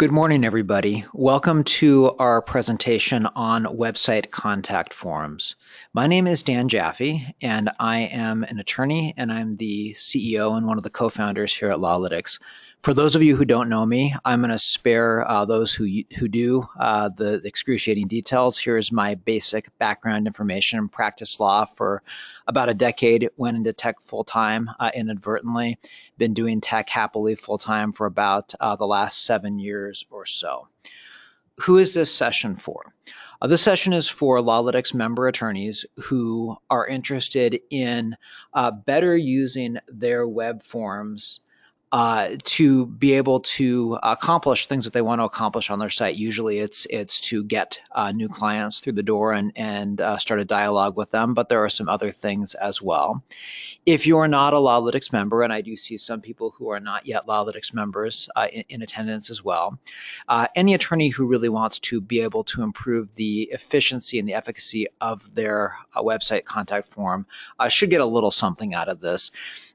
Good morning, everybody. Welcome to our presentation on website contact forms. My name is Dan Jaffe, and I am an attorney, and I'm the CEO and one of the co-founders here at Lawlytics. For those of you who don't know me, I'm going to spare those who do the excruciating details. Here's my basic background information. Practiced law for about a decade, went into tech full-time inadvertently. Been doing tech happily full-time for about the last 7 years or so. Who is this session for? This session is for Lawlytics member attorneys who are interested in better using their web forms to be able to accomplish things that they want to accomplish on their site. Usually it's to get new clients through the door and start a dialogue with them, but there are some other things as well. If you are not a Lawlytics member, and I do see some people who are not yet Lawlytics members in attendance as well, any attorney who really wants to be able to improve the efficiency and the efficacy of their website contact form should get a little something out of this.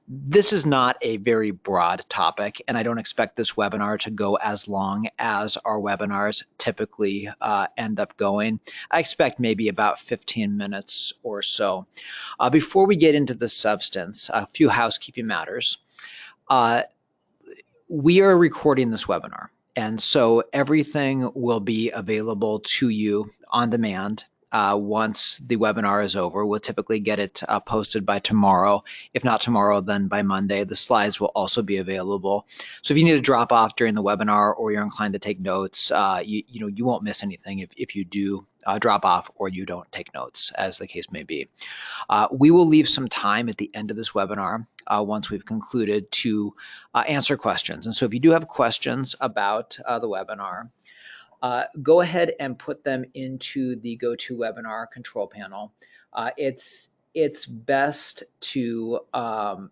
This is not a very broad topic, and I don't expect this webinar to go as long as our webinars typically end up going. I expect maybe about 15 minutes or so. Before we get into the substance, a few housekeeping matters. We are recording this webinar, and so everything will be available to you on demand once the webinar is over. We'll typically get it posted by tomorrow. If not tomorrow, then by Monday. The slides will also be available. So if you need to drop off during the webinar or you're inclined to take notes, you won't miss anything if you do drop off or you don't take notes, as the case may be. We will leave some time at the end of this webinar once we've concluded to answer questions. And so if you do have questions about the webinar, go ahead and put them into the GoToWebinar control panel. It's best to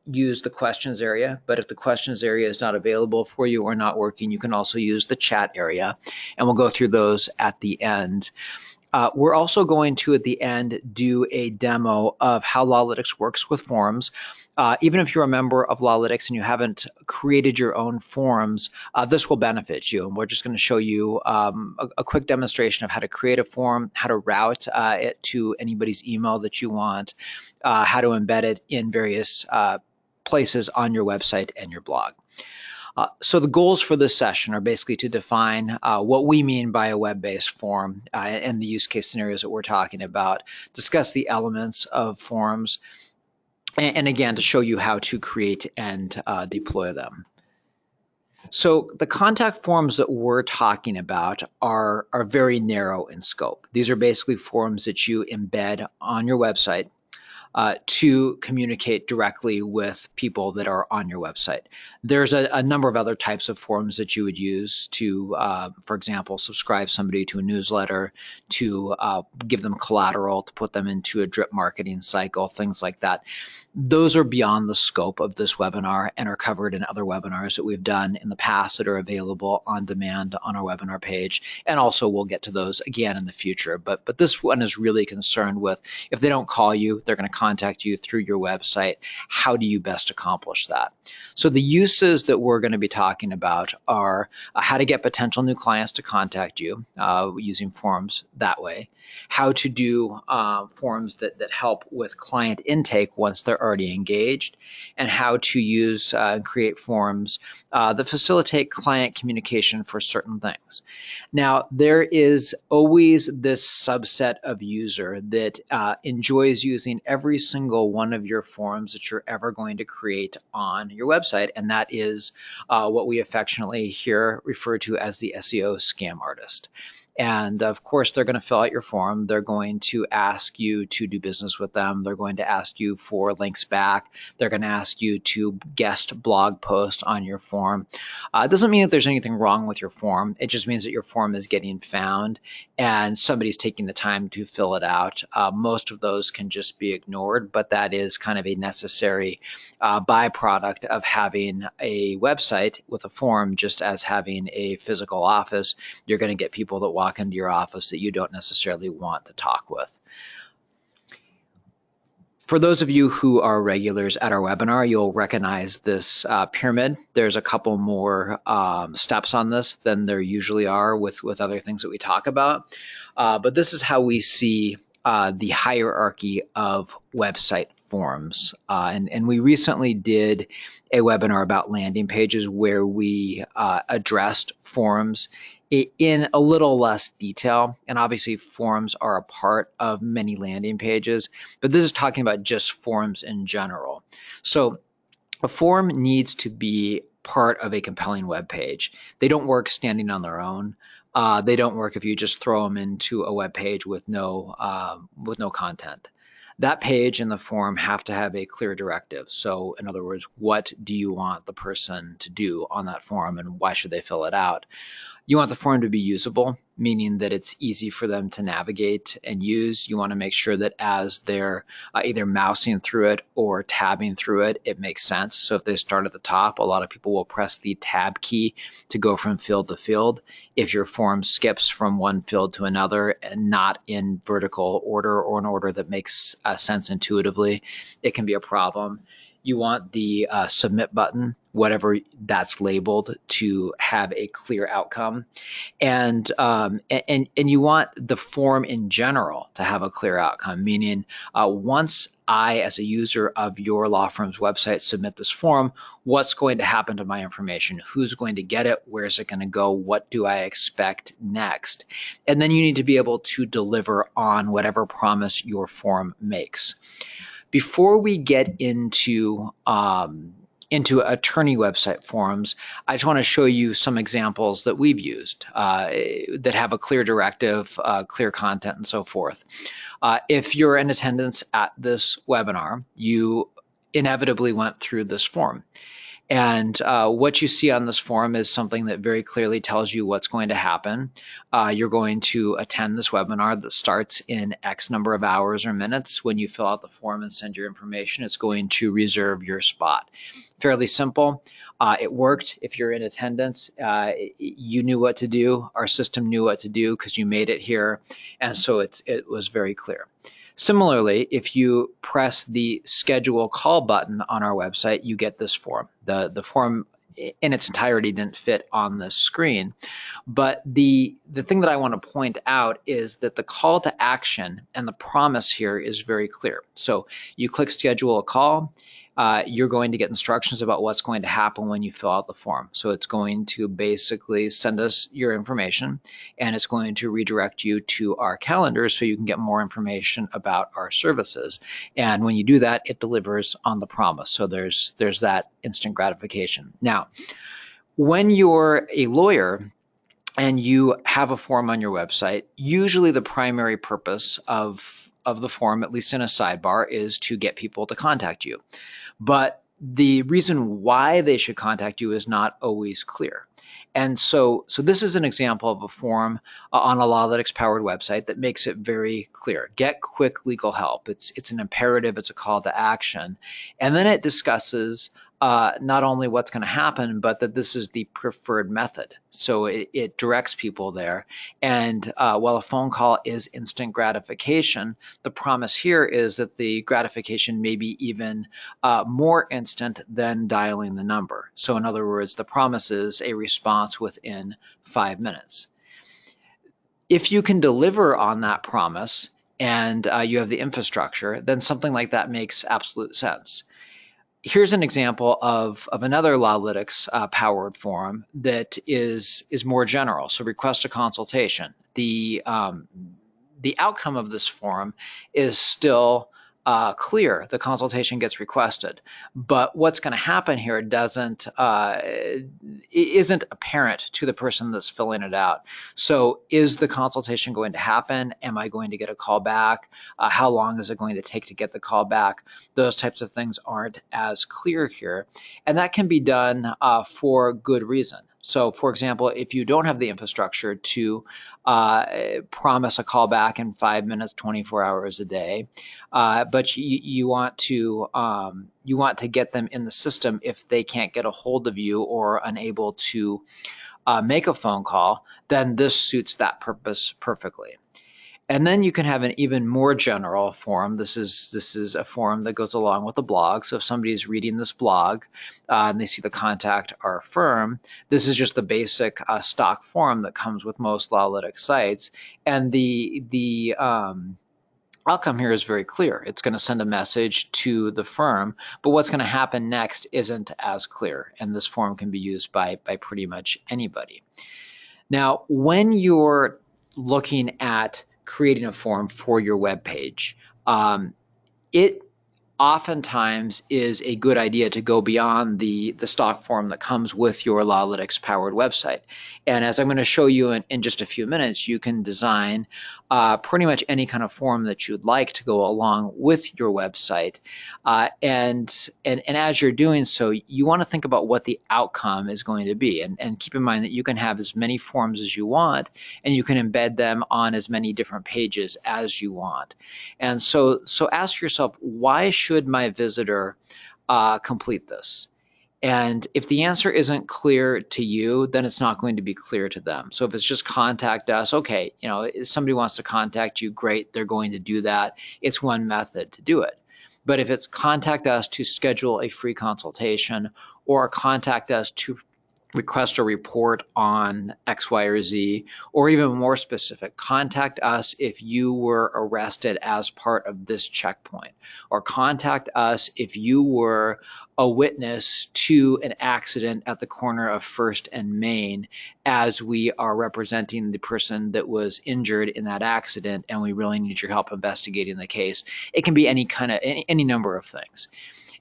use the questions area, but if the questions area is not available for you or not working, you can also use the chat area, and we'll go through those at the end. We're also going to, at the end, do a demo of how Lawlytics works with forms. Even if you're a member of Lawlytics and you haven't created your own forms, this will benefit you. And we're just going to show you a quick demonstration of how to create a form, how to route it to anybody's email that you want, how to embed it in various places on your website and your blog. So the goals for this session are basically to define what we mean by a web-based form and the use case scenarios that we're talking about, discuss the elements of forms, and again, to show you how to create and deploy them. So the contact forms that we're talking about are very narrow in scope. These are basically forms that you embed on your website to communicate directly with people that are on your website. There's a number of other types of forms that you would use to, for example, subscribe somebody to a newsletter, to give them collateral, to put them into a drip marketing cycle, things like that. Those are beyond the scope of this webinar and are covered in other webinars that we've done in the past that are available on demand on our webinar page. And also we'll get to those again in the future. But this one is really concerned with, if they don't call you, they're going to contact you through your website. How do you best accomplish that? So the uses that we're going to be talking about are how to get potential new clients to contact you using forms that way, how to do forms that help with client intake once they're already engaged, and how to use and create forms that facilitate client communication for certain things. Now, there is always this subset of user that enjoys using every single one of your forms that you're ever going to create on your website, and that is what we affectionately here refer to as the SEO scam artist. And of course, they're going to fill out your form. They're going to ask you to do business with them. They're going to ask you for links back. They're going to ask you to guest blog post on your form. It doesn't mean that there's anything wrong with your form. It just means that your form is getting found and somebody's taking the time to fill it out. Most of those can just be ignored, but that is kind of a necessary byproduct of having a website with a form. Just as having a physical office, you're going to get people that walk into your office that you don't necessarily want to talk with. For those of you who are regulars at our webinar, you'll recognize this pyramid. There's a couple more steps on this than there usually are with other things that we talk about. But this is how we see the hierarchy of website forms. And we recently did a webinar about landing pages where we addressed forms in a little less detail. And obviously, forms are a part of many landing pages, but this is talking about just forms in general. So a form needs to be part of a compelling web page. They don't work standing on their own. They don't work if you just throw them into a web page with no content. That page and the form have to have a clear directive. So in other words, what do you want the person to do on that form and why should they fill it out? You want the form to be usable, meaning that it's easy for them to navigate and use. You want to make sure that as they're either mousing through it or tabbing through it, it makes sense. So if they start at the top, a lot of people will press the tab key to go from field to field. If your form skips from one field to another and not in vertical order or an order that makes sense intuitively, it can be a problem. You want the submit button, whatever that's labeled, to have a clear outcome. And you want the form in general to have a clear outcome, meaning once I, as a user of your law firm's website, submit this form, what's going to happen to my information? Who's going to get it? Where's it going to go? What do I expect next? And then you need to be able to deliver on whatever promise your form makes. Before we get into attorney website forms, I just want to show you some examples that we've used that have a clear directive, clear content, and so forth. If you're in attendance at this webinar, you inevitably went through this form. And what you see on this form is something that very clearly tells you what's going to happen. You're going to attend this webinar that starts in X number of hours or minutes. When you fill out the form and send your information, it's going to reserve your spot. Fairly simple. It worked. If you're in attendance, you knew what to do. Our system knew what to do because you made it here. And so it was very clear. Similarly, if you press the schedule call button on our website, you get this form. The form in its entirety didn't fit on the screen. But the thing that I want to point out is that the call to action and the promise here is very clear. So you click schedule a call. You're going to get instructions about what's going to happen when you fill out the form. So it's going to basically send us your information, and it's going to redirect you to our calendar so you can get more information about our services. And when you do that, it delivers on the promise. So there's that instant gratification. Now, when you're a lawyer and you have a form on your website, usually the primary purpose of the form, at least in a sidebar, is to get people to contact you. But the reason why they should contact you is not always clear. And so this is an example of a form on a Lawlytics powered website that makes it very clear. Get quick legal help. It's an imperative. It's a call to action. And then it discusses not only what's going to happen, but that this is the preferred method. So it directs people there. And while a phone call is instant gratification, the promise here is that the gratification may be even more instant than dialing the number. So in other words, the promise is a response within 5 minutes. If you can deliver on that promise and you have the infrastructure, then something like that makes absolute sense. Here's an example of another Lawlytics powered form that is more general. So request a consultation. The outcome of this form is still clear. The consultation gets requested, but what's going to happen here isn't apparent to the person that's filling it out. So is the consultation going to happen? Am I going to get a call back? How long is it going to take to get the call back? Those types of things aren't as clear here, and that can be done for good reason. So, for example, if you don't have the infrastructure to promise a call back in 5 minutes, 24 hours a day, but you want to get them in the system if they can't get a hold of you or unable to make a phone call, then this suits that purpose perfectly. And then you can have an even more general form. This is a form that goes along with the blog. So if somebody is reading this blog and they see the contact our firm, this is just the basic stock form that comes with most Lawlytics sites. And the outcome here is very clear. It's going to send a message to the firm, but what's going to happen next isn't as clear. And this form can be used by pretty much anybody. Now, when you're looking at creating a form for your web page, it oftentimes is a good idea to go beyond the stock form that comes with your Lawlytics powered website. And as I'm going to show you in just a few minutes, you can design pretty much any kind of form that you'd like to go along with your website. And as you're doing so, you want to think about what the outcome is going to be. And keep in mind that you can have as many forms as you want, and you can embed them on as many different pages as you want. And so ask yourself, why should my visitor complete this? And if the answer isn't clear to you, then it's not going to be clear to them. So if it's just contact us, okay, if somebody wants to contact you, great, they're going to do that. It's one method to do it. But if it's contact us to schedule a free consultation, or contact us to request a report on X, Y, or Z, or even more specific, contact us if you were arrested as part of this checkpoint, or contact us if you were a witness to an accident at the corner of First and Main, as we are representing the person that was injured in that accident, and we really need your help investigating the case. It can be any number of things.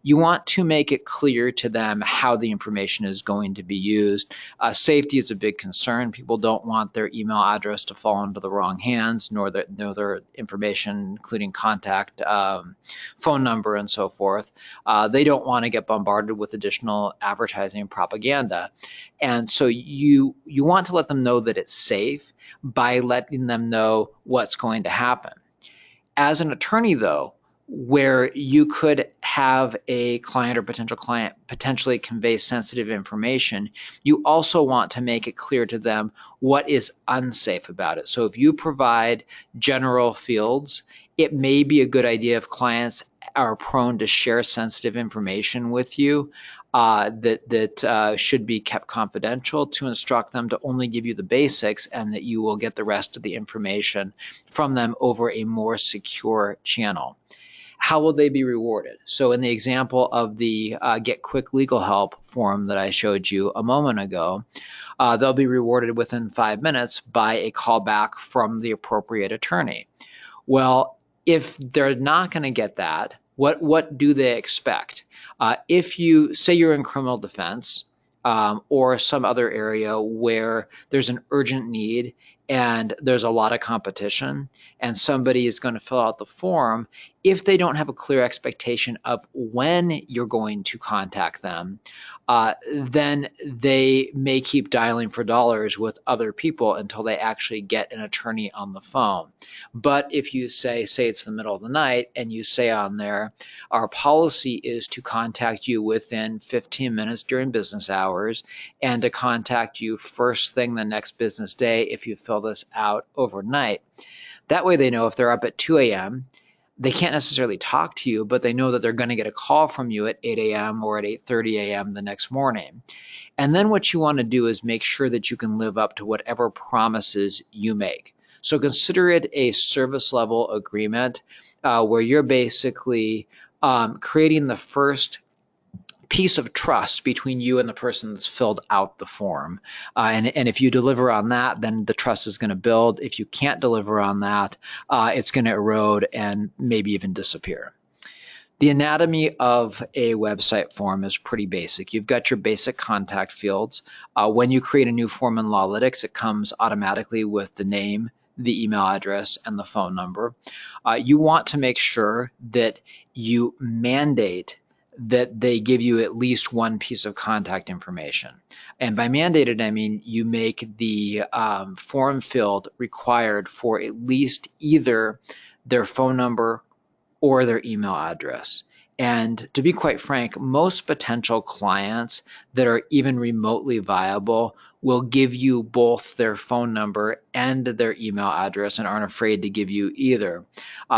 You want to make it clear to them how the information is going to be used. Safety is a big concern. People don't want their email address to fall into the wrong hands, nor their information, including contact, phone number, and so forth. They don't want to get bombarded with additional advertising and propaganda. And so you want to let them know that it's safe by letting them know what's going to happen. As an attorney, though, where you could have a client or potential client potentially convey sensitive information, you also want to make it clear to them what is unsafe about it. So if you provide general fields, it may be a good idea if clients are prone to share sensitive information with you that should be kept confidential, to instruct them to only give you the basics, and that you will get the rest of the information from them over a more secure channel. How will they be rewarded? So in the example of the Get Quick Legal Help form that I showed you a moment ago, they'll be rewarded within 5 minutes by a call back from the appropriate attorney. Well, if they're not going to get that, what do they expect? If you say you're in criminal defense or some other area where there's an urgent need and there's a lot of competition, and somebody is going to fill out the form, if they don't have a clear expectation of when you're going to contact them, then they may keep dialing for dollars with other people until they actually get an attorney on the phone. But if you say it's the middle of the night, and you say on there, our policy is to contact you within 15 minutes during business hours, and to contact you first thing the next business day if you fill this out overnight. That way they know if they're up at 2 a.m., they can't necessarily talk to you, but they know that they're going to get a call from you at 8 a.m. or at 8:30 a.m. the next morning. And then what you want to do is make sure that you can live up to whatever promises you make. So consider it a service level agreement where you're basically creating the first piece of trust between you and the person that's filled out the form. And if you deliver on that, then the trust is going to build. If you can't deliver on that, it's going to erode and maybe even disappear. The anatomy of a website form is pretty basic. You've got your basic contact fields. When you create a new form in Lawlytics, it comes automatically with the name, the email address, and the phone number. You want to make sure that you mandate that they give you at least one piece of contact information. And by mandated, I mean you make the form field required for at least either their phone number or their email address. And to be quite frank, most potential clients that are even remotely viable will give you both their phone number and their email address and aren't afraid to give you either.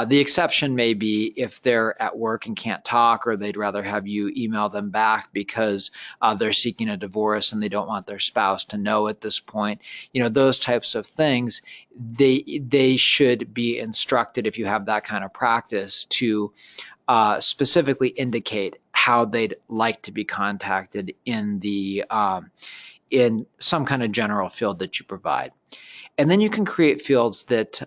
The exception may be if they're at work and can't talk, or they'd rather have you email them back because they're seeking a divorce and they don't want their spouse to know at this point. Those types of things, they should be instructed, if you have that kind of practice, to specifically indicate how they'd like to be contacted in some kind of general field that you provide. And then you can create fields that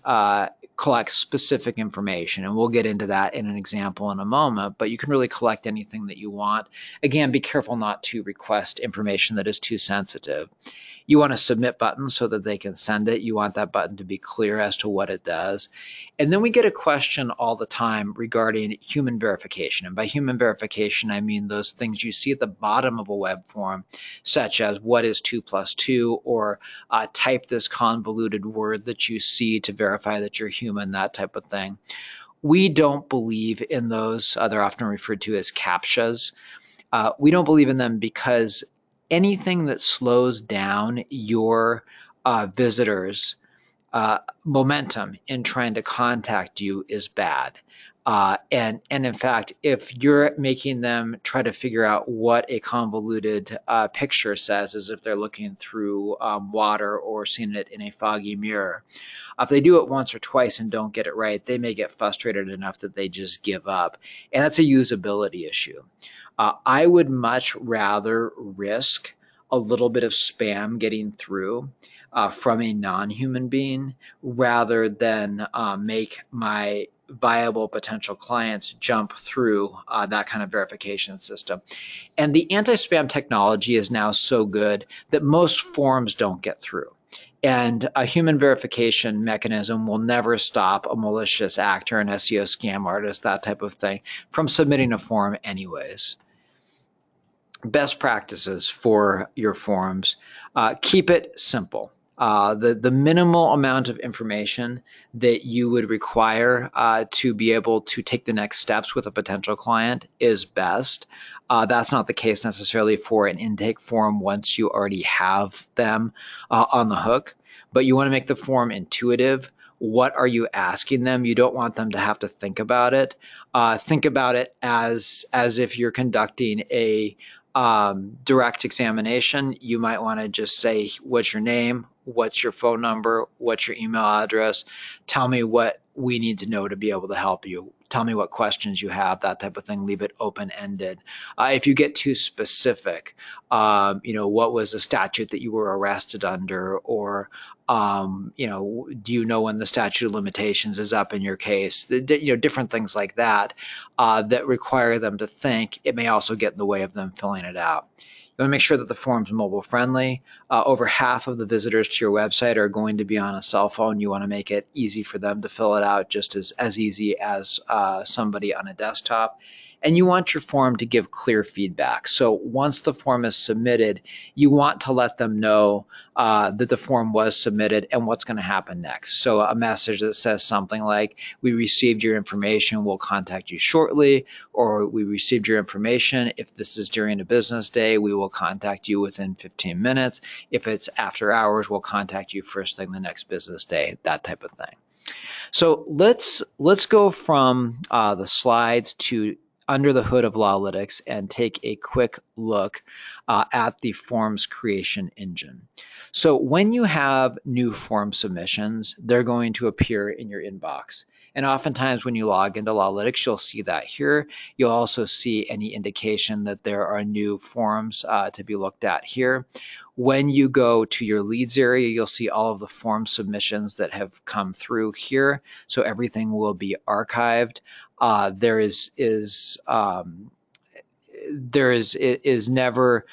collect specific information. And we'll get into that in an example in a moment, but you can really collect anything that you want. Again, be careful not to request information that is too sensitive. You want a submit button so that they can send it. You want that button to be clear as to what it does. And then we get a question all the time regarding human verification. And by human verification, I mean those things you see at the bottom of a web form, such as what is 2 plus 2, or type this convoluted word that you see to verify that you're human, that type of thing. We don't believe in those. They're often referred to as CAPTCHAs. We don't believe in them because anything that slows down your visitors' momentum in trying to contact you is bad. And in fact, if you're making them try to figure out what a convoluted picture says, as if they're looking through water or seeing it in a foggy mirror, if they do it once or twice and don't get it right, they may get frustrated enough that they just give up. And that's a usability issue. I would much rather risk a little bit of spam getting through from a non-human being rather than make my viable potential clients jump through that kind of verification system. And the anti-spam technology is now so good that most forms don't get through. And a human verification mechanism will never stop a malicious actor, an SEO scam artist, that type of thing, from submitting a form anyways. Best practices for your forms: keep it simple. The minimal amount of information that you would require to be able to take the next steps with a potential client is best. That's not the case necessarily for an intake form once you already have them on the hook, but you want to make the form intuitive. What are you asking them? You don't want them to have to think about it. Think about it as if you're conducting a direct examination. You might want to just say, what's your name? What's your phone number? What's your email address? Tell me what we need to know to be able to help you. Tell me what questions you have, that type of thing. Leave it open-ended. If you get too specific, what was the statute that you were arrested under? Or, do you know when the statute of limitations is up in your case? Different things like that that require them to think. It may also get in the way of them filling it out. You want to make sure that the form's mobile friendly. Over half of the visitors to your website are going to be on a cell phone. You want to make it easy for them to fill it out, just as easy as somebody on a desktop. And you want your form to give clear feedback. So once the form is submitted, you want to let them know that the form was submitted and what's going to happen next. So a message that says something like, we received your information, we'll contact you shortly, or we received your information. If this is during a business day, we will contact you within 15 minutes. If it's after hours, we'll contact you first thing the next business day, that type of thing. So let's go from the slides to under the hood of Lawlytics and take a quick look at the forms creation engine. So when you have new form submissions, they're going to appear in your inbox. And oftentimes when you log into Lawlytics, you'll see that here. You'll also see any indication that there are new forms to be looked at here. When you go to your leads area, you'll see all of the form submissions that have come through here. So everything will be archived. There is never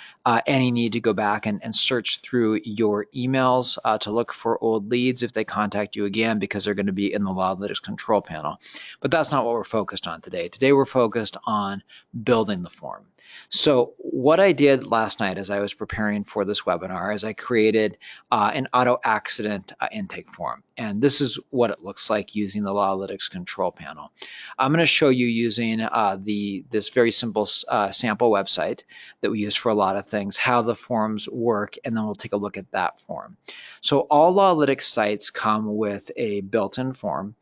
any need to go back and search through your emails to look for old leads if they contact you again, because they're going to be in the Lawlytics control panel. But that's not what we're focused on today. Today we're focused on building the form. So what I did last night as I was preparing for this webinar is I created an auto accident intake form. And this is what it looks like using the Lawlytics control panel. I'm going to show you using this very simple sample website that we use for a lot of things, how the forms work, and then we'll take a look at that form. So all Lawlytics sites come with a built-in form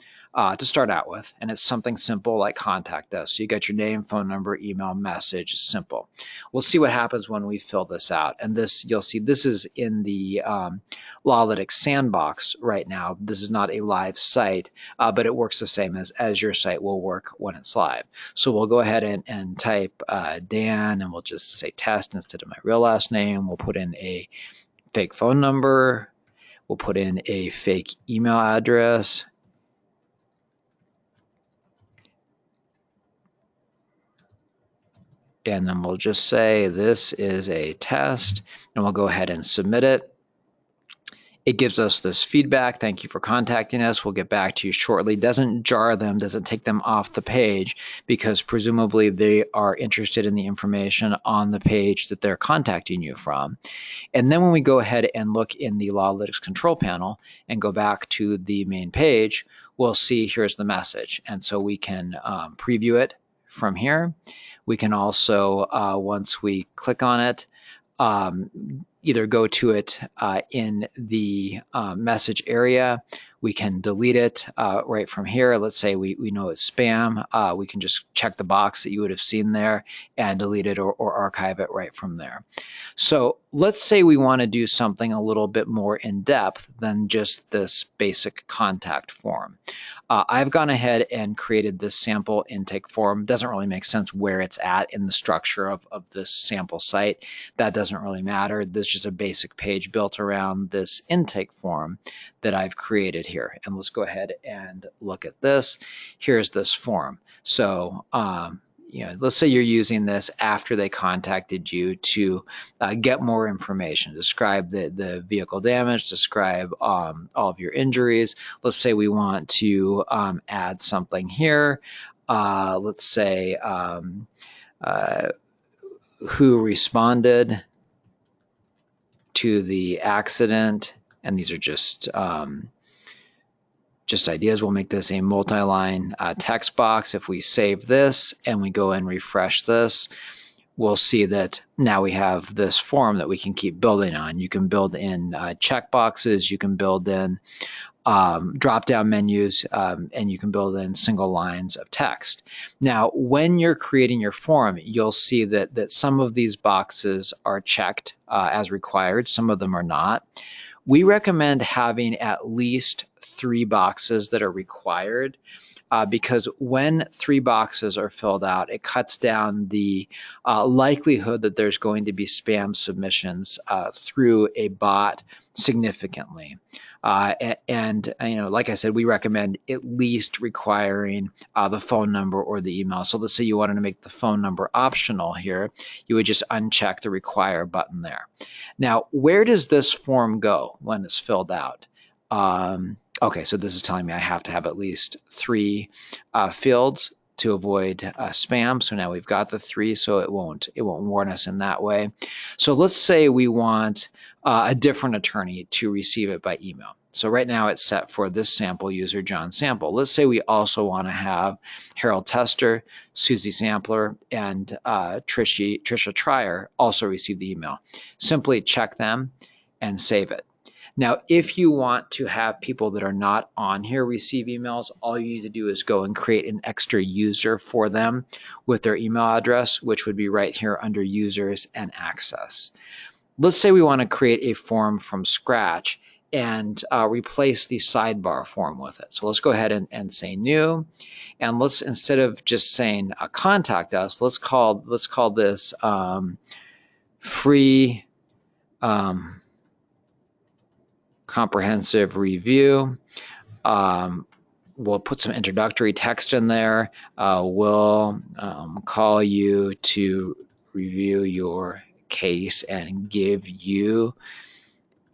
to start out with, and it's something simple like contact us. So you got your name, phone number, email, message. It's simple. We'll see what happens when we fill this out. And this, you'll see, this is in the Lawlytics sandbox right now. This is not a live site, but it works the same as your site will work when it's live. So we'll go ahead and type Dan, and we'll just say test instead of my real last name. We'll put in a fake phone number. We'll put in a fake email address. And then we'll just say this is a test, and we'll go ahead and submit it. It gives us this feedback. Thank you for contacting us. We'll get back to you shortly. Doesn't jar them, doesn't take them off the page, because presumably they are interested in the information on the page that they're contacting you from. And then when we go ahead and look in the Lawlytics control panel and go back to the main page, we'll see here's the message. And so we can preview it from here. We can also, once we click on it, either go to it in the message area. We can delete it right from here. Let's say we know it's spam. We can just check the box that you would have seen there and delete it or archive it right from there. So let's say we want to do something a little bit more in depth than just this basic contact form. I've gone ahead and created this sample intake form. Doesn't really make sense where it's at in the structure of this sample site. That doesn't really matter. This is just a basic page built around this intake form that I've created here. And let's go ahead and look at this. Here's this form. So, let's say you're using this after they contacted you to get more information, describe the vehicle damage, describe all of your injuries. Let's say we want to add something here. Let's say who responded to the accident, and these are just ideas. We'll make this a multi-line text box. If we save this and we go and refresh this, we'll see that now we have this form that we can keep building on. You can build in checkboxes, you can build in drop-down menus, and you can build in single lines of text. Now, when you're creating your form, you'll see that some of these boxes are checked as required, some of them are not. We recommend having at least 3 boxes that are required because when 3 boxes are filled out, it cuts down the likelihood that there's going to be spam submissions through a bot significantly. And like I said, we recommend at least requiring the phone number or the email. So let's say you wanted to make the phone number optional here, you would just uncheck the require button there. Now, where does this form go when it's filled out? Okay, so this is telling me I have to have at least 3 fields to avoid spam. So now we've got the 3, so it won't warn us in that way. So let's say we want a different attorney to receive it by email. So right now it's set for this sample user, John Sample. Let's say we also want to have Harold Tester, Susie Sampler, and Trisha Trier also receive the email. Simply check them and save it. Now, if you want to have people that are not on here receive emails, all you need to do is go and create an extra user for them with their email address, which would be right here under users and access. Let's say we want to create a form from scratch and replace the sidebar form with it. So let's go ahead and say new. And let's, instead of just saying contact us, let's call this free comprehensive review. We'll put some introductory text in there. We'll call you to review your case and give you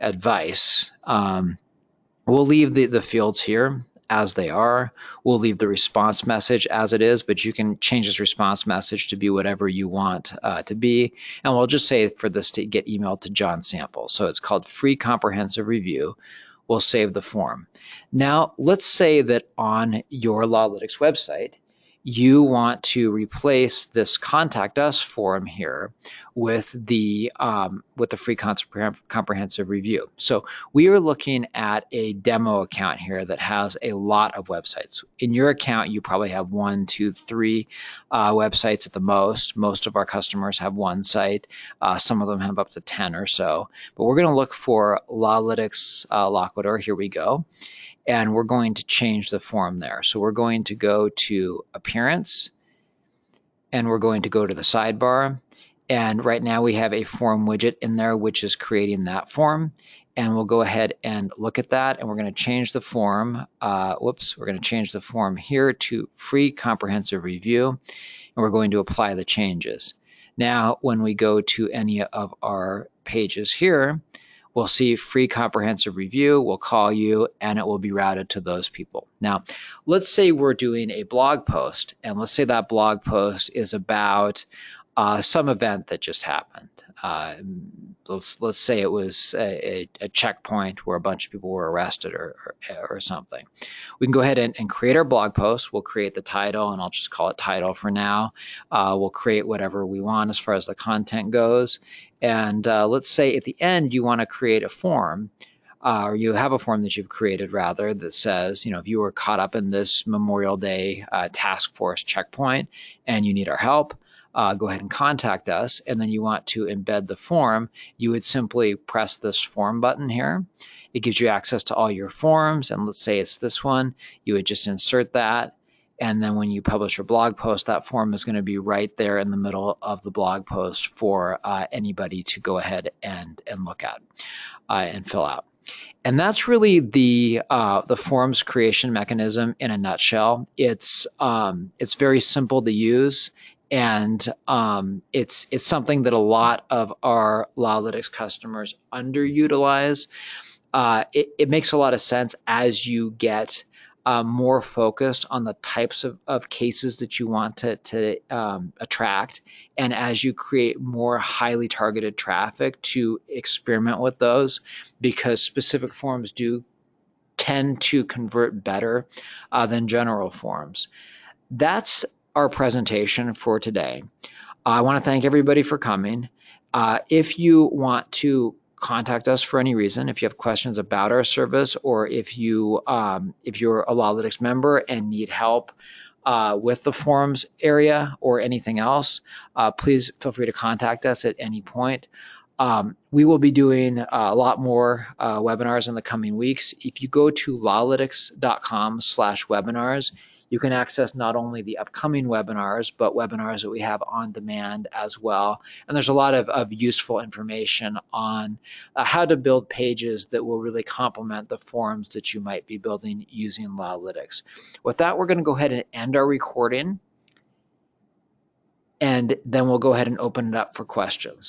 advice. We'll leave the fields here. as they are. We'll leave the response message as it is, but you can change this response message to be whatever you want to be. And we'll just say for this to get emailed to John Sample. So it's called Free Comprehensive Review. We'll save the form. Now, let's say that on your Lawlytics website, you want to replace this contact us form here with the free comprehensive review. So we are looking at a demo account here that has a lot of websites. In your account, you probably have 1, 2, 3 websites at the most. Most of our customers have one site. Some of them have up to 10 or so. But we're going to look for Lawlytics Loquitur. Here we go. And we're going to change the form there. So we're going to go to Appearance, and we're going to go to the sidebar. And right now we have a form widget in there, which is creating that form. And we'll go ahead and look at that. And we're going to change the form. We're going to change the form here to Free Comprehensive Review. And we're going to apply the changes. Now, when we go to any of our pages here, we'll see Free Comprehensive Review, we'll call you, and it will be routed to those people. Now, let's say we're doing a blog post, and let's say that blog post is about some event that just happened. Let's say it was a checkpoint where a bunch of people were arrested or something. We can go ahead and create our blog post. We'll create the title, and I'll just call it title for now. We'll create whatever we want as far as the content goes. And let's say at the end you want to create a form, or you have a form that you've created rather that says, if you were caught up in this Memorial Day task force checkpoint and you need our help, go ahead and contact us. And then you want to embed the form, you would simply press this form button here. It gives you access to all your forms. And let's say it's this one, you would just insert that. And then when you publish your blog post, that form is going to be right there in the middle of the blog post for anybody to go ahead and look at and fill out. And that's really the forms creation mechanism in a nutshell. It's very simple to use, and it's something that a lot of our Lawlytics customers underutilize. It makes a lot of sense as you get more focused on the types of cases that you want to attract, and as you create more highly targeted traffic to experiment with those, because specific forms do tend to convert better than general forms. That's our presentation for today. I want to thank everybody for coming. If you want to contact us for any reason, if you have questions about our service, or if you're a Lawlytics member and need help with the forums area or anything else, please feel free to contact us at any point. We will be doing a lot more webinars in the coming weeks. If you go to lawlytics.com/webinars, you can access not only the upcoming webinars, but webinars that we have on demand as well. And there's a lot of useful information on how to build pages that will really complement the forums that you might be building using Lawlytics. With that, we're going to go ahead and end our recording, and then we'll go ahead and open it up for questions.